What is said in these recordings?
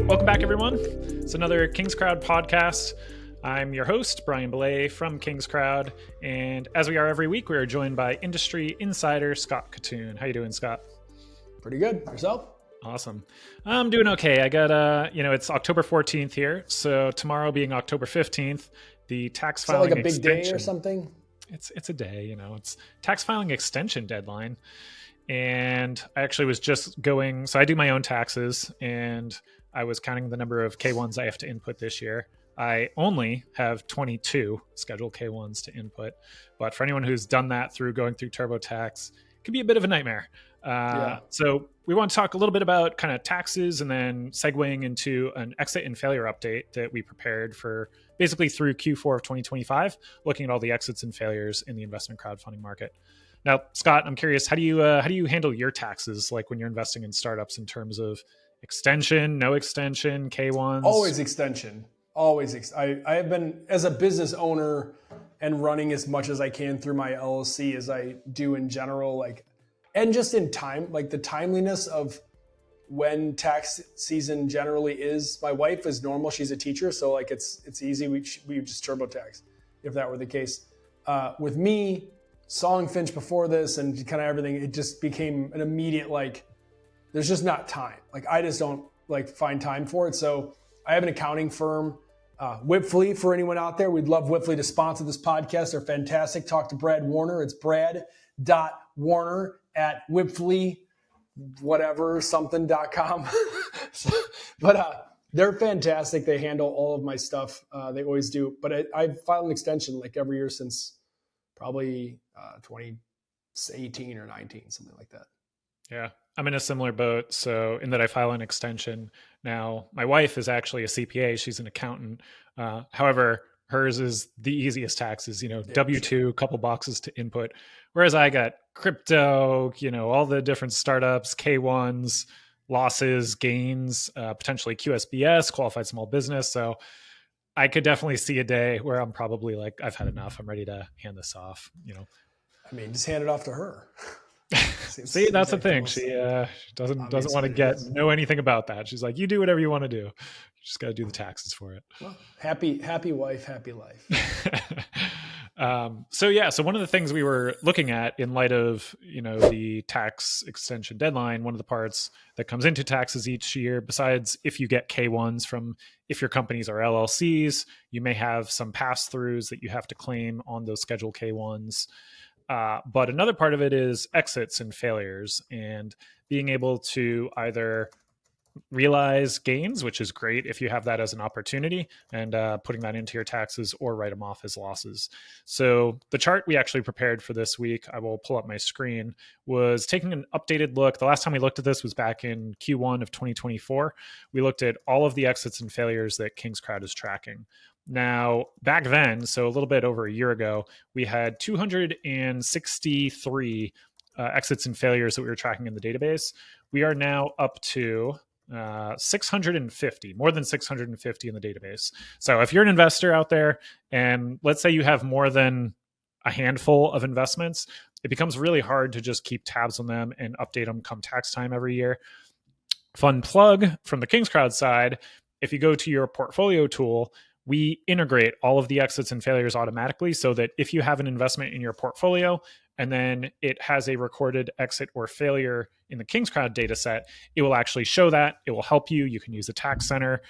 Welcome back, everyone. It's another King's Crowd podcast. I'm your host, Brian Belley from King's Crowd, and as we are every week, we are joined by industry insider Scott Kitun. How you doing, Scott? Pretty good. Yourself? Awesome. I'm doing okay. I got it's October 14th here, so tomorrow being October 15th, the tax filing like a big extension, day or something? It's a day, it's tax filing extension deadline. And I actually was just going, so I do my own taxes, and I was counting the number of K1s I have to input this year. I only have 22 scheduled K1s to input, but for anyone who's done that through going through TurboTax, it can be a bit of a nightmare. So we want to talk a little bit about kind of taxes and then segueing into an exit and failure update that we prepared for basically through Q4 of 2025, looking at all the exits and failures in the investment crowdfunding market. Now, Scott, I'm curious, how do you handle your taxes, like when you're investing in startups, in terms of extension, no extension, K1s? Always extension. I have been, as a business owner and running as much as I can through my LLC as I do in general, and just in time, the timeliness of when tax season generally is. My wife is normal. She's a teacher. So it's easy. We just TurboTax if that were the case. With me, saw and finished before this and kind of everything, it just became an immediate, there's just not time. I just don't find time for it. So I have an accounting firm, Whipfly, for anyone out there. We'd love Whipfly to sponsor this podcast. They're fantastic. Talk to Brad Warner. It's brad.warner@Whipfly, whatever, something.com. But they're fantastic. They handle all of my stuff. They always do. But I've filed an extension every year since probably 2018 or 19, something like that. Yeah, I'm in a similar boat. So in that I file an extension now. My wife is actually a CPA. She's an accountant. However, hers is the easiest taxes, W-2, couple boxes to input. Whereas I got crypto, all the different startups, K1s, losses, gains, potentially QSBS, qualified small business. So I could definitely see a day where I'm probably I've had enough. I'm ready to hand this off, just hand it off to her. See, that's the thing. She doesn't want to know anything about that. She's like, you do whatever you want to do. You just got to do the taxes for it. Well, happy wife, happy life. So one of the things we were looking at in light of, the tax extension deadline, one of the parts that comes into taxes each year, besides if you get K1s from, if your companies are LLCs, you may have some pass-throughs that you have to claim on those scheduled K1s. But another part of it is exits and failures, and being able to either realize gains, which is great if you have that as an opportunity, and putting that into your taxes, or write them off as losses. So the chart we actually prepared for this week, I will pull up my screen, was taking an updated look. The last time we looked at this was back in Q1 of 2024. We looked at all of the exits and failures that King's Crowd is tracking. Now, back then, so a little bit over a year ago, we had 263 exits and failures that we were tracking in the database. We are now up to 650, more than 650 in the database. So if you're an investor out there, and let's say you have more than a handful of investments, it becomes really hard to just keep tabs on them and update them come tax time every year. Fun plug from the King's Crowd side, if you go to your portfolio tool, we integrate all of the exits and failures automatically, so that if you have an investment in your portfolio and then it has a recorded exit or failure in the King's Crowd data set, it will actually show that. It will help you. You can use a tax center,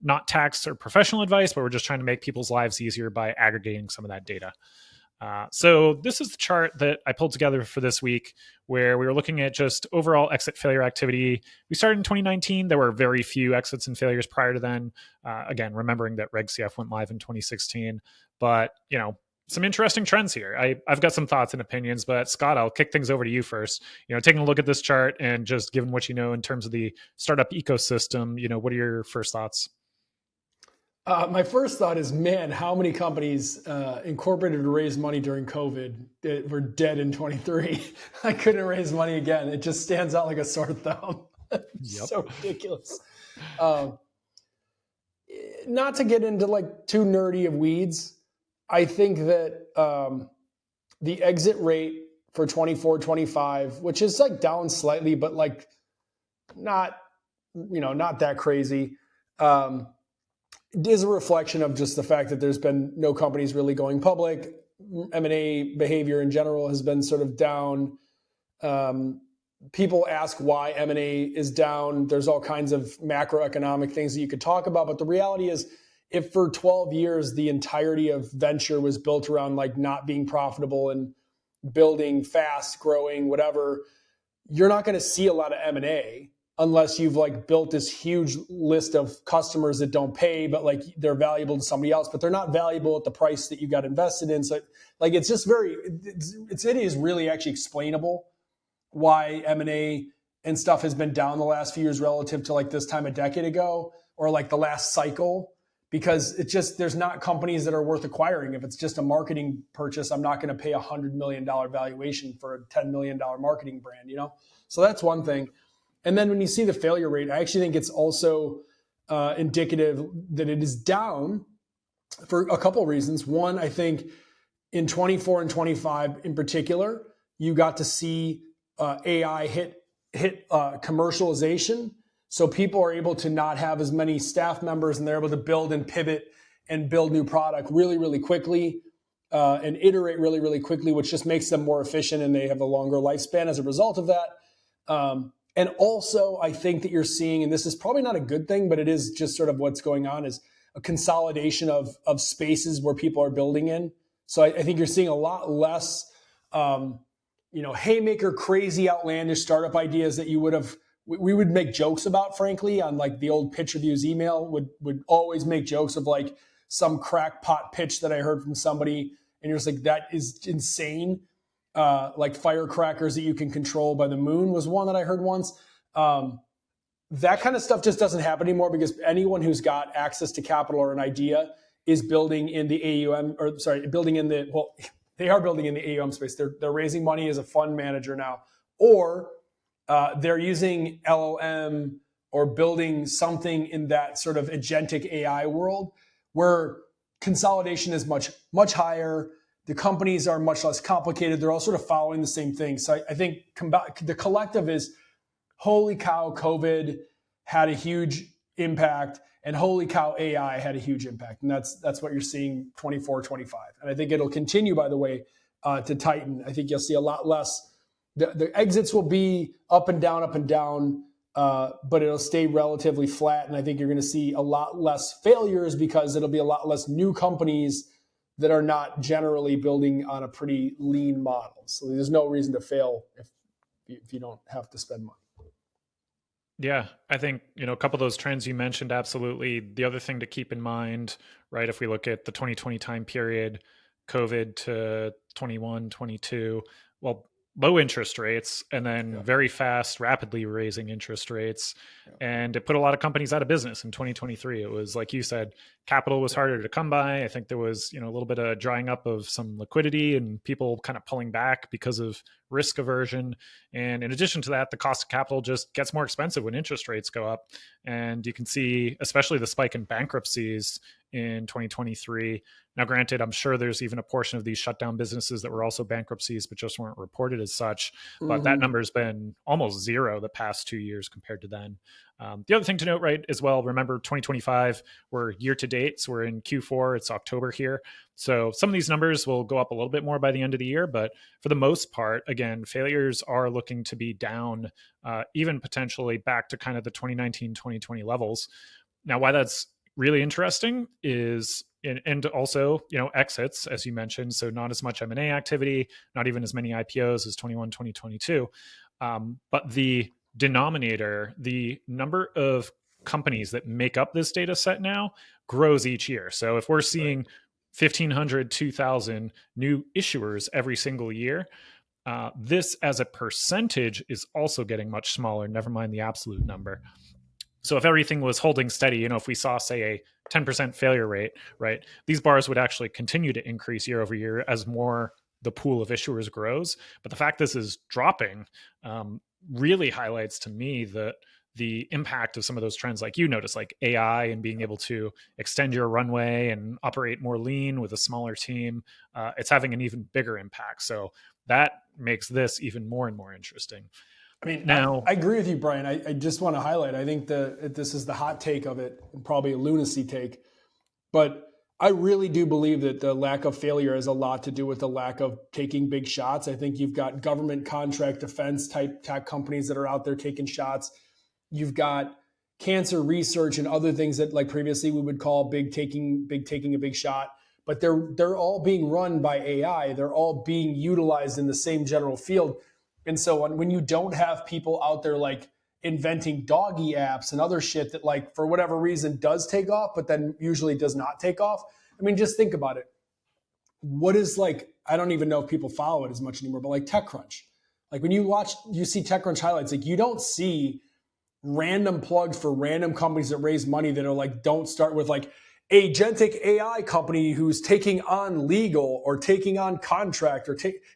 not tax or professional advice, but we're just trying to make people's lives easier by aggregating some of that data. So this is the chart that I pulled together for this week, where we were looking at just overall exit failure activity. We started in 2019. There were very few exits and failures prior to then. Again, remembering that Reg CF went live in 2016. But, some interesting trends here. I've got some thoughts and opinions, but Scott, I'll kick things over to you first. Taking a look at this chart and just given what you know in terms of the startup ecosystem, what are your first thoughts? My first thought is, man, how many companies incorporated to raise money during COVID that were dead in 23? I couldn't raise money again. It just stands out like a sore thumb. Yep. So ridiculous. not to get into like too nerdy of weeds, I think that the exit rate for 24, 25, which is like down slightly, but like not, not that crazy, is a reflection of just the fact that there's been no companies really going public. M&A behavior in general has been sort of down. People ask why M&A is down. There's all kinds of macroeconomic things that you could talk about, but the reality is, if for 12 years the entirety of venture was built around like not being profitable and building fast, growing, whatever, you're not going to see a lot of M&A unless you've like built this huge list of customers that don't pay, but like they're valuable to somebody else, but they're not valuable at the price that you got invested in. So like, it's just it is really actually explainable why M&A and stuff has been down the last few years relative to like this time a decade ago, or like the last cycle, because it's just, there's not companies that are worth acquiring. If it's just a marketing purchase, I'm not going to pay $100 million valuation for a $10 million marketing brand, So that's one thing. And then when you see the failure rate, I actually think it's also indicative that it is down for a couple of reasons. One, I think in 24 and 25 in particular, you got to see AI hit commercialization. So people are able to not have as many staff members, and they're able to build and pivot and build new product really, really quickly and iterate really, really quickly, which just makes them more efficient, and they have a longer lifespan as a result of that. And also, I think that you're seeing, and this is probably not a good thing, but it is just sort of what's going on, is a consolidation of spaces where people are building in. So I think you're seeing a lot less, haymaker, crazy, outlandish startup ideas that we would make jokes about, frankly, on like the old pitch reviews email would always make jokes of like some crackpot pitch that I heard from somebody. And you're just like, that is insane. Like firecrackers that you can control by the moon was one that I heard once. That kind of stuff just doesn't happen anymore, because anyone who's got access to capital or an idea is building in the AUM, they are building in the AUM space. They're raising money as a fund manager now, or they're using LLM or building something in that sort of agentic AI world where consolidation is much, much higher. The companies are much less complicated. They're all sort of following the same thing. So I think the collective is, holy cow, COVID had a huge impact, and holy cow, AI had a huge impact. And that's what you're seeing 24, 25. And I think it'll continue, by the way, to tighten. I think you'll see a lot less. The exits will be up and down, but it'll stay relatively flat. And I think you're going to see a lot less failures, because it'll be a lot less new companies that are not generally building on a pretty lean model. So there's no reason to fail if you don't have to spend money. Yeah, I think, a couple of those trends you mentioned, absolutely. The other thing to keep in mind, right, if we look at the 2020 time period, COVID to 21, 22, well, low interest rates, and then very fast, rapidly raising interest rates. And it put a lot of companies out of business in 2023. It was, like you said, capital was harder to come by. I think there was, a little bit of drying up of some liquidity and people kind of pulling back because of risk aversion. And in addition to that, the cost of capital just gets more expensive when interest rates go up. And you can see, especially the spike in bankruptcies in 2023. Now, granted, I'm sure there's even a portion of these shutdown businesses that were also bankruptcies, but just weren't reported as such. But that number has been almost zero the past 2 years compared to then. The other thing to note, right, as well, remember 2025, we're year to date. So we're in Q4, it's October here. So some of these numbers will go up a little bit more by the end of the year. But for the most part, again, failures are looking to be down, even potentially back to kind of the 2019, 2020 levels. Now, why that's really interesting is, and also, exits, as you mentioned. So not as much M&A activity, not even as many IPOs as 21, 2022. But the denominator, the number of companies that make up this data set now grows each year. So if we're seeing 1,500, 2,000 new issuers every single year, this as a percentage is also getting much smaller, never mind the absolute number. So if everything was holding steady, if we saw, say, a 10% failure rate, right, these bars would actually continue to increase year over year as more the pool of issuers grows. But the fact this is dropping really highlights to me that the impact of some of those trends, like you notice, like AI and being able to extend your runway and operate more lean with a smaller team, it's having an even bigger impact. So that makes this even more and more interesting. I mean, Now, I agree with you, Brian. I just want to highlight, I think this is the hot take of it, and probably a lunacy take, but I really do believe that the lack of failure has a lot to do with the lack of taking big shots. I think you've got government contract defense type tech companies that are out there taking shots. You've got cancer research and other things that, like previously, we would call taking a big shot. But they're all being run by AI. They're all being utilized in the same general field. And so when you don't have people out there like inventing doggy apps and other shit that, like, for whatever reason does take off, but then usually does not take off. I mean, just think about it. What is, like, I don't even know if people follow it as much anymore, but like TechCrunch. Like when you see TechCrunch highlights, like you don't see random plugs for random companies that raise money that are like, don't start with like agentic AI company who's taking on legal or taking on contract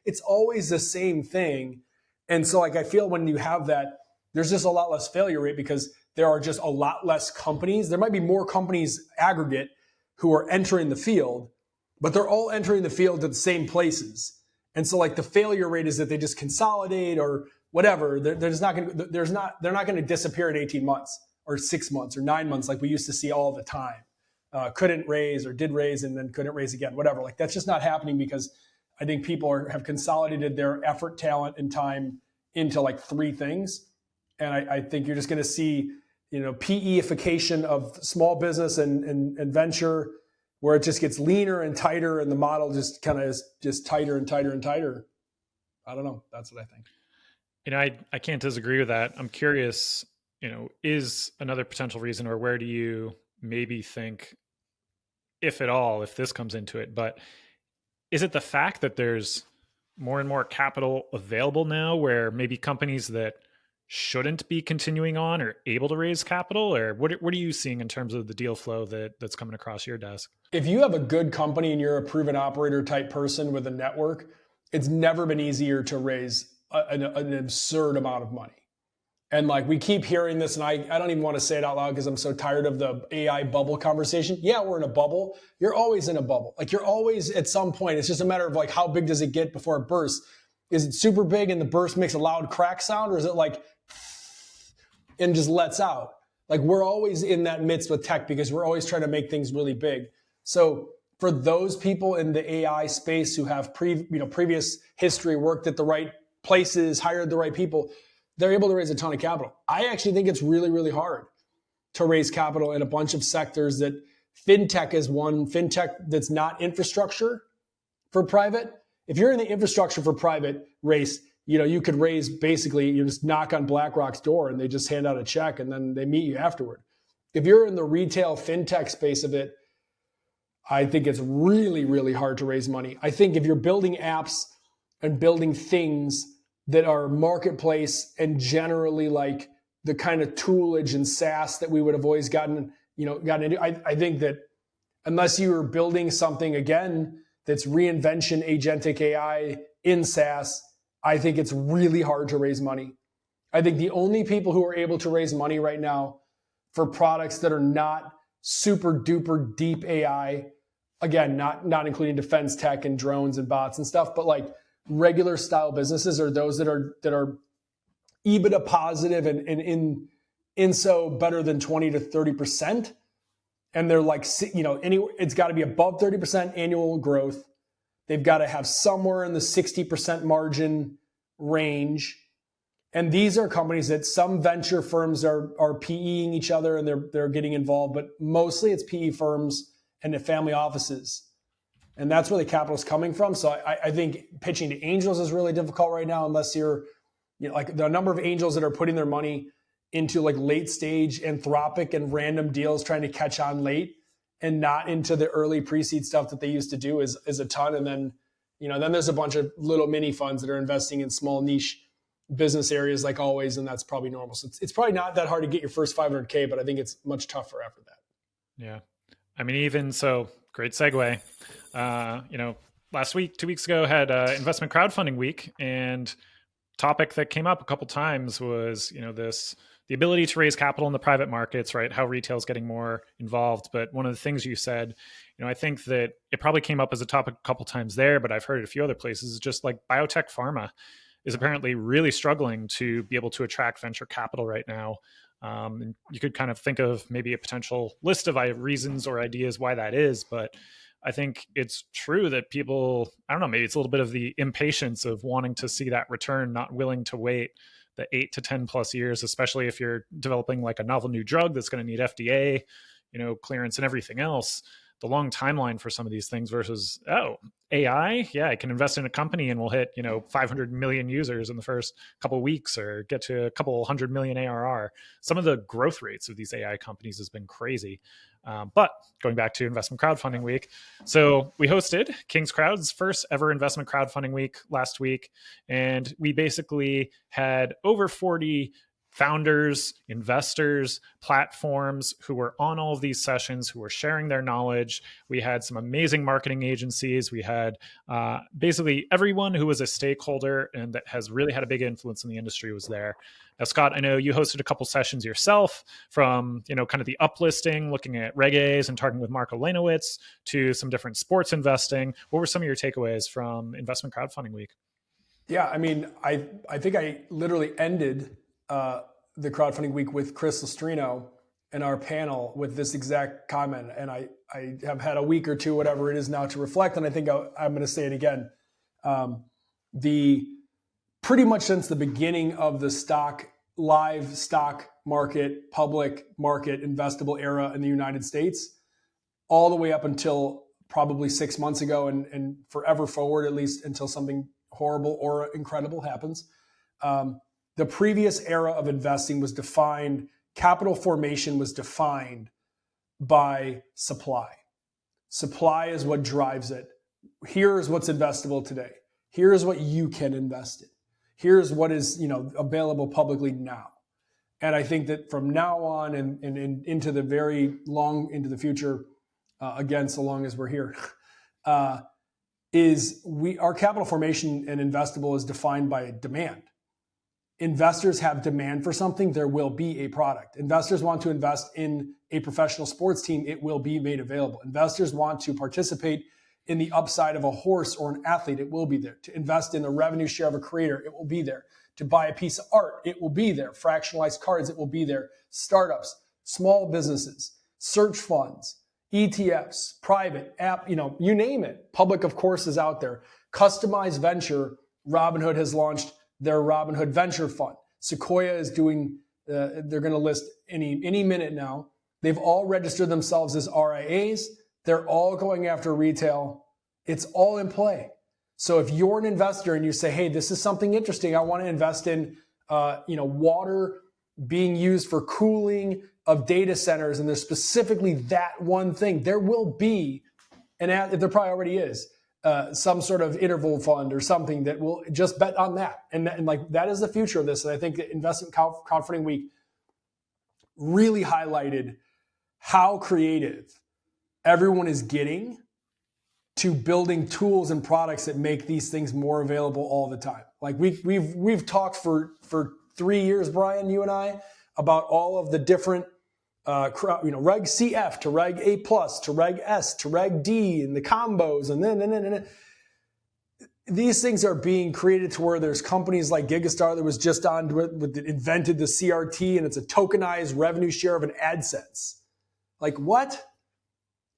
it's always the same thing. And so, like, I feel when you have that, there's just a lot less failure rate because there are just a lot less companies. There might be more companies aggregate who are entering the field, but they're all entering the field at the same places. And so, like, the failure rate is that they just consolidate or whatever. They're not going to disappear in 18 months or 6 months or 9 months like we used to see all the time. Couldn't raise or did raise and then couldn't raise again, whatever. Like, that's just not happening because I think people have consolidated their effort, talent, and time into like three things. And I think you're just going to see, PE-ification of small business and venture, where it just gets leaner and tighter, and the model just kind of is just tighter and tighter and tighter. I don't know. That's what I think. I can't disagree with that. I'm curious, is another potential reason, or where do you maybe think, if at all, if this comes into it, but is it the fact that there's more and more capital available now where maybe companies that shouldn't be continuing on are able to raise capital? Or what are you seeing in terms of the deal flow that's coming across your desk? If you have a good company and you're a proven operator type person with a network, it's never been easier to raise an absurd amount of money. And like, we keep hearing this, and I don't even want to say it out loud because I'm so tired of the AI bubble conversation. Yeah, we're in a bubble. You're always in a bubble. Like, you're always at some point. It's just a matter of like, how big does it get before it bursts? Is it super big and the burst makes a loud crack sound, or is it like and just lets out? Like, we're always in that midst with tech because we're always trying to make things really big. So for those people in the AI space who have previous history, worked at the right places, hired the right people, they're able to raise a ton of capital. I actually think it's really, really hard to raise capital in a bunch of sectors. That fintech is one. Fintech that's not infrastructure for private. If you're in the infrastructure for private race, you could raise, basically, you just knock on BlackRock's door and they just hand out a check and then they meet you afterward. If you're in the retail fintech space of it, I think it's really, really hard to raise money. I think if you're building apps and building things that are marketplace and generally like the kind of toolage and SaaS that we would have always gotten into, I think that unless you are building something, again, that's reinvention agentic AI in SaaS, I think it's really hard to raise money. I think the only people who are able to raise money right now for products that are not super duper deep AI, again, not including defense tech and drones and bots and stuff, but like regular style businesses, are those that are EBITDA positive and in so better than 20 to 30%. And they're like, it's got to be above 30% annual growth. They've got to have somewhere in the 60% margin range. And these are companies that some venture firms are PEing each other and they're getting involved, but mostly it's PE firms and the family offices. And that's where the capital is coming from. So I think pitching to angels is really difficult right now, unless you're, like the number of angels that are putting their money into like late stage Anthropic and random deals trying to catch on late and not into the early pre-seed stuff that they used to do is a ton. And then, then there's a bunch of little mini funds that are investing in small niche business areas like always. And that's probably normal. So it's probably not that hard to get your first 500K, but I think it's much tougher after that. Yeah. I mean, even so, great segue. Last week, 2 weeks ago, had investment crowdfunding week, and topic that came up a couple times was, this the ability to raise capital in the private markets, right? How retail is getting more involved. But one of the things you said, I think that it probably came up as a topic a couple times there, but I've heard it a few other places, is just like biotech pharma is apparently really struggling to be able to attract venture capital right now. And you could kind of think of maybe a potential list of reasons or ideas why that is, but I think it's true that people, I don't know, maybe it's a little bit of the impatience of wanting to see that return, not willing to wait the 8 to 10 plus years, especially if you're developing like a novel new drug that's going to need FDA, clearance and everything else. The long timeline for some of these things versus, AI, yeah, I can invest in a company and we'll hit, 500 million users in the first couple of weeks or get to a couple 100 million ARR. Some of the growth rates of these AI companies has been crazy. But going back to investment crowdfunding week, so we hosted King's Crowd's first ever investment crowdfunding week last week, and we basically had over 40 founders, investors, platforms who were on all of these sessions, who were sharing their knowledge. We had some amazing marketing agencies. We had basically everyone who was a stakeholder and that has really had a big influence in the industry was there. Now, Scott, I know you hosted a couple sessions yourself, from kind of the uplisting, looking at Reg A's and talking with Marko Lenowitz, to some different sports investing. What were some of your takeaways from investment crowdfunding week? Yeah, I mean, I think I literally ended the crowdfunding week with Chris Lestrino and our panel with this exact comment. And I have had a week or two, whatever it is now, to reflect. And I think I'm going to say it again. Pretty much since the beginning of the live stock market, public market, investable era in the United States, all the way up until probably 6 months ago and forever forward, at least until something horrible or incredible happens. The previous era of investing was defined, capital formation was defined by supply. Supply is what drives it. Here's what's investable today. Here's what you can invest in. Here's what is available publicly now. And I think that from now on and into the very long into the future, again, so long as we're here, our capital formation and investable is defined by demand. Investors have demand for something, there will be a product. Investors want to invest in a professional sports team, it will be made available. Investors want to participate in the upside of a horse or an athlete, it will be there. To invest in the revenue share of a creator, it will be there. To buy a piece of art, it will be there. Fractionalized cards, it will be there. Startups, small businesses, search funds, ETFs, private app, you name it. Public, of course, is out there. Customized venture, Robinhood has launched their Robinhood Venture Fund. Sequoia is doing, they're going to list any minute now. They've all registered themselves as RIAs. They're all going after retail. It's all in play. So if you're an investor and you say, hey, this is something interesting, I want to invest in water being used for cooling of data centers, and there's specifically that one thing, there will be, and there probably already is, some sort of interval fund or something that will just bet on that. And like that is the future of this. And I think that Investment Crowdfunding Week really highlighted how creative everyone is getting to building tools and products that make these things more available all the time. Like we've talked for 3 years, Brian, you and I, about all of the different Reg CF to Reg A plus to Reg S to Reg D and the combos, and then these things are being created to where there's companies like Gigastar that was just on that invented the CRT, and it's a tokenized revenue share of an AdSense. Like what?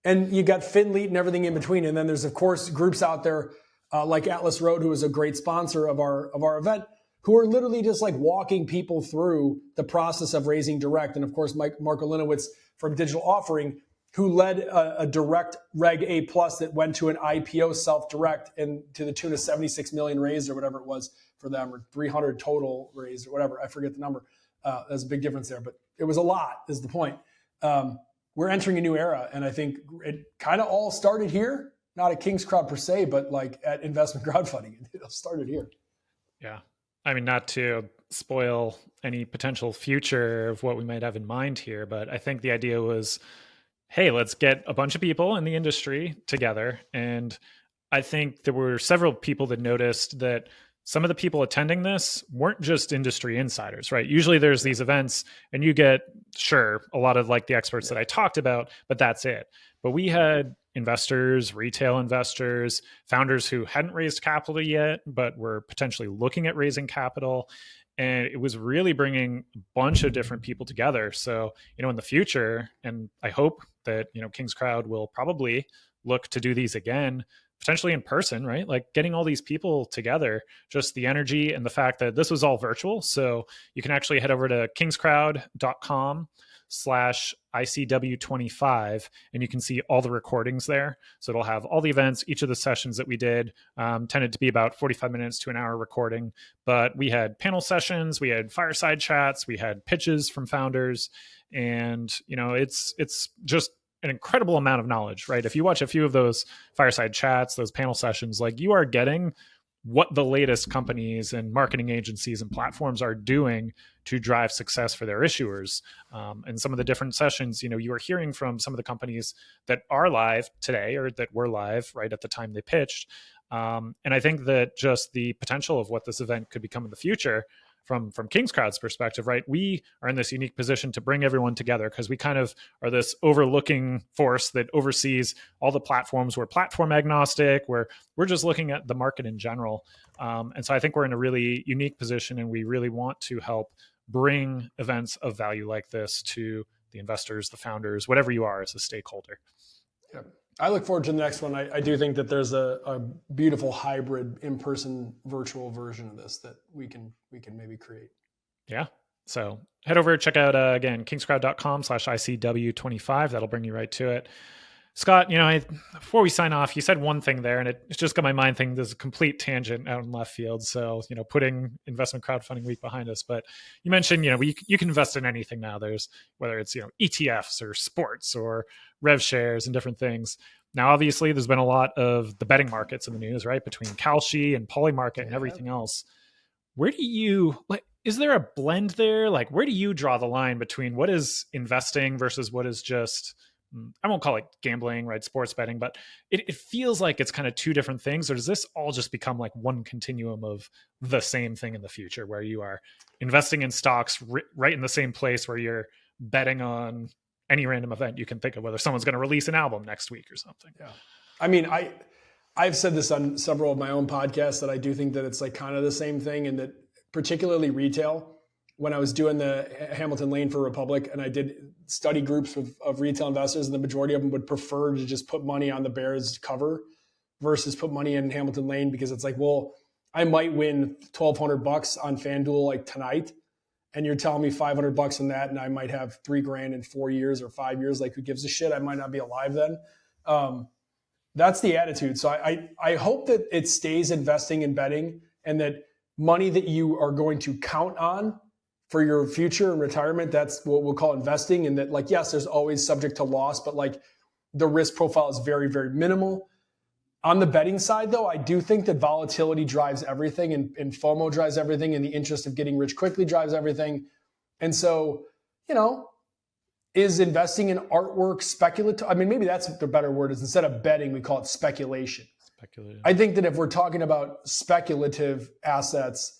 And you got FinLeet and everything in between. And then there's, of course, groups out there like Atlas Road, who is a great sponsor of our event, who are literally just like walking people through the process of raising direct. And of course, Marko Lenowitz from Digital Offering, who led a direct Reg A plus that went to an IPO self-direct and to the tune of 76 million raised or whatever it was for them, or 300 total raised or whatever. I forget the number. There's a big difference there, but it was a lot is the point. We're entering a new era, and I think it kind of all started here, not at King's Crowd per se, but like at investment crowdfunding. It all started here. Yeah. I mean, not to spoil any potential future of what we might have in mind here, but I think the idea was, hey, let's get a bunch of people in the industry together. And I think there were several people that noticed that some of the people attending this weren't just industry insiders, right? Usually there's these events and you get, sure, a lot of like the experts that I talked about, but that's it. But we had investors, retail investors, founders who hadn't raised capital yet, but were potentially looking at raising capital. And it was really bringing a bunch of different people together. So, in the future, and I hope that, King's Crowd will probably look to do these again, potentially in person, right? Like getting all these people together, just the energy and the fact that this was all virtual. So you can actually head over to kingscrowd.com/ICW25 and you can see all the recordings there. So it'll have all the events, each of the sessions that we did tended to be about 45 minutes to an hour recording, but we had panel sessions, we had fireside chats, we had pitches from founders, and it's just an incredible amount of knowledge, right? If you watch a few of those fireside chats, those panel sessions, like you are getting what the latest companies and marketing agencies and platforms are doing to drive success for their issuers. And some of the different sessions, you are hearing from some of the companies that are live today or that were live right at the time they pitched. And I think that just the potential of what this event could become in the future from King's Crowd's perspective, right? We are in this unique position to bring everyone together because we kind of are this overlooking force that oversees all the platforms. We're platform agnostic. We're just looking at the market in general. And so I think we're in a really unique position, and we really want to help bring events of value like this to the investors, the founders, whatever you are as a stakeholder. Yeah. I look forward to the next one. I do think that there's a beautiful hybrid in-person virtual version of this that we can maybe create. Yeah. So head over, check out, again, kingscrowd.com/ICW25. That'll bring you right to it. Scott, before we sign off, you said one thing there, and it's just got my mind thinking there's a complete tangent out in left field. So, putting investment crowdfunding week behind us, but you mentioned, you can invest in anything now. There's whether it's, ETFs or sports or rev shares and different things. Now, obviously, there's been a lot of the betting markets in the news, right? Between Kalshi and Polymarket and everything else. Where do you is there a blend there? Like, where do you draw the line between what is investing versus what is just, I won't call it gambling, right? Sports betting, but it feels like it's kind of two different things. Or does this all just become like one continuum of the same thing in the future where you are investing in stocks right in the same place where you're betting on any random event you can think of, whether someone's going to release an album next week or something? Yeah. I mean, I've said this on several of my own podcasts that I do think that it's like kind of the same thing, and that particularly retail, when I was doing the Hamilton Lane for Republic and I did study groups of retail investors, and the majority of them would prefer to just put money on the Bears cover versus put money in Hamilton Lane, because it's like, well, I might win $1,200 on FanDuel like tonight, and you're telling me $500 on that, and I might have $3,000 in 4 years or 5 years. Like, who gives a shit? I might not be alive then. That's the attitude. So I hope that it stays investing and betting, and that money that you are going to count on for your future and retirement, that's what we'll call investing. And that, like, yes, there's always subject to loss, but like the risk profile is very, very minimal. On the betting side, though, I do think that volatility drives everything, and FOMO drives everything, and the interest of getting rich quickly drives everything. And so, is investing in artwork speculative? I mean, maybe that's the better word, is instead of betting, we call it speculation. Speculative. I think that if we're talking about speculative assets,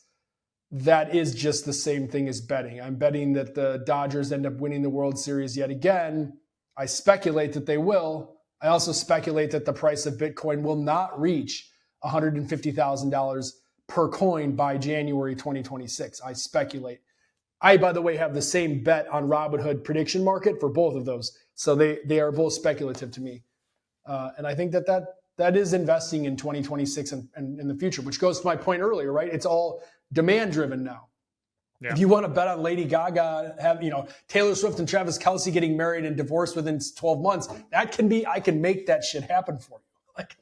that is just the same thing as betting. I'm betting that the Dodgers end up winning the World Series yet again. I speculate that they will. I also speculate that the price of Bitcoin will not reach $150,000 per coin by January 2026. I speculate. I, by the way, have the same bet on Robinhood prediction market for both of those. So they are both speculative to me. And I think that is investing in 2026 and in the future, which goes to my point earlier, right? It's all demand driven now. Yeah. If you want to bet on Lady Gaga, Taylor Swift and Travis Kelce getting married and divorced within 12 months, I can make that shit happen for you. Like,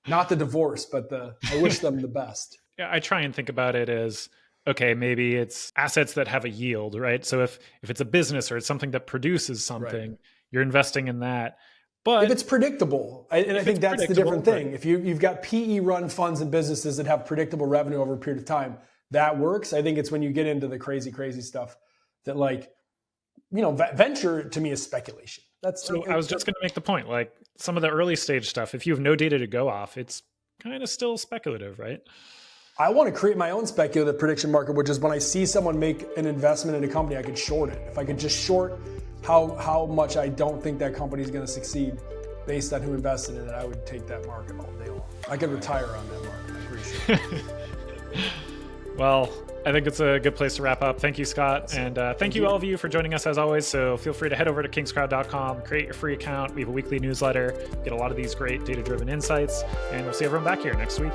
not the divorce, but I wish them the best. Yeah, I try and think about it as, okay, maybe it's assets that have a yield, right? So if it's a business or it's something that produces something, right, you're investing in that. But if it's predictable, and I think that's the different thing. Right. If you've got PE run funds and businesses that have predictable revenue over a period of time, that works. I think it's when you get into the crazy stuff that, like, venture to me is speculation. I was just going to make the point, like some of the early stage stuff, if you have no data to go off, it's kind of still speculative, right? I want to create my own speculative prediction market, which is when I see someone make an investment in a company, I could short it. If I could just short how much I don't think that company is going to succeed based on who invested in it, I would take that market all day long. I could retire on that market. I'm pretty sure. Well, I think it's a good place to wrap up. Thank you, Scott. And thank you all of you for joining us as always. So feel free to head over to kingscrowd.com, create your free account. We have a weekly newsletter, get a lot of these great data-driven insights, and we'll see everyone back here next week.